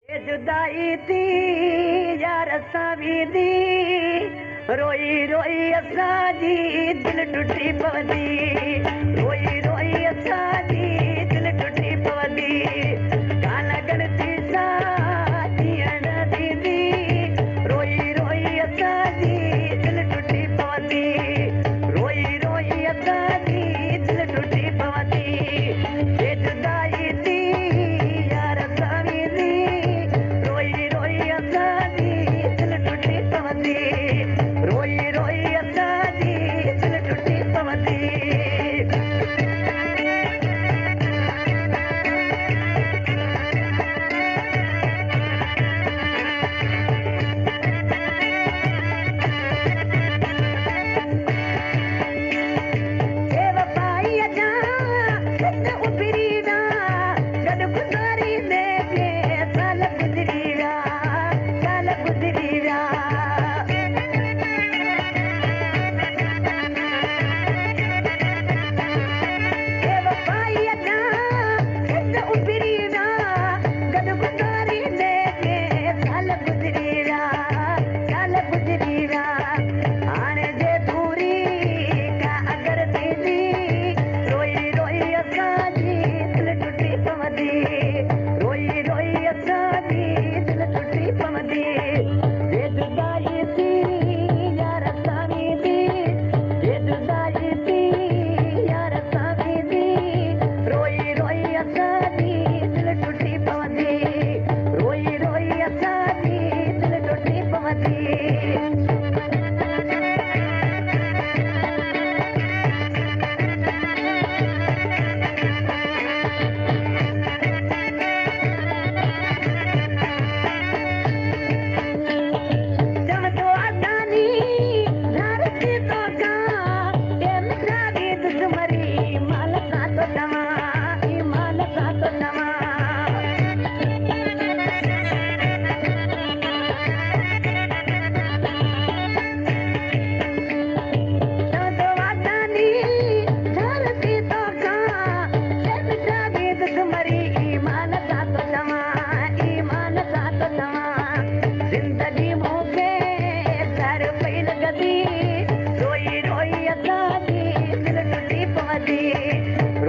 ये जुदाई थी यार असां भी दी रोई रोई असां जी दिल टुटी पवंदी रोई रोई असां जी दिल टुटी पवंदी कान गणती सा जीअण दीदी रोई रोई असां जी दिल टुटी पवंदी रोई रोई असां जी दिल टुटी पवंदी ये जुदाई थी यार असां भी दी रोई रोई असां जी दिल टुटी पवंदी रोई रोई असां जी दिल टुटी पवंदी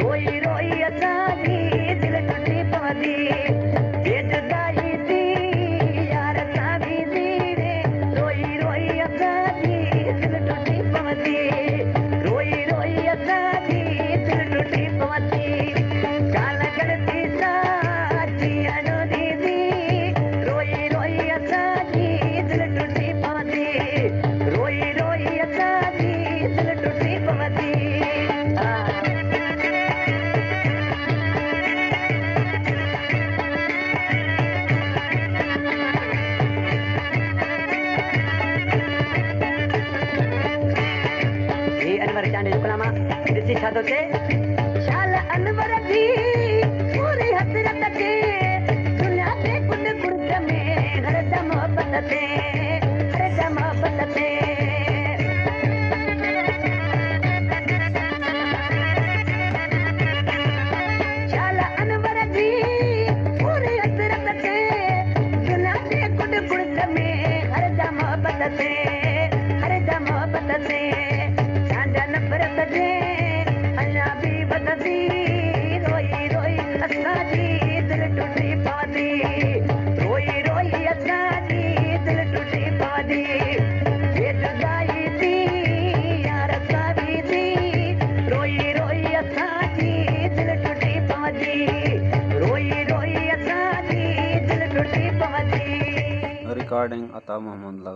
रोई रोई असां जी दिल टुटी पवंदी ये जुदाई थी यार असां भी दी रोई रोई असां जी दिल टुटी पवंदी रोई रोई असां जी दिल टुटी पवंदी कान गणती सा जीअण दीदी रोई रोई असां जी दिल टुटी पवंदी रोई रोई असां जी दिल टुटी पवंदी अनवर चांडे जुकलामा ॾिसी छा थो चए शाल अनवर जी पूरी हसरत ते दुनिया ते कुल गुर्द में हर दम मोहब्बत ते हर दम मोहब्बत ते शाल अनवर जी पूरी हसरत ते दुनिया ते कुल गुर्द में हर दम मोहब्बत ते हर दम मोहब्बत ते नफ़रत जे अञा बि वधंदी रोई रोई असां जी दिल टुटी पवंदी रोई रोई असां जी दिल टुटी पवंदी ये जुदाई थी यार असां भी दी रोई रोई असां जी दिल टुटी पवंदी रोई रोई असां जी दिल टुटी पवंदी रिकॉर्डिंग अता मोहम्मद लगा।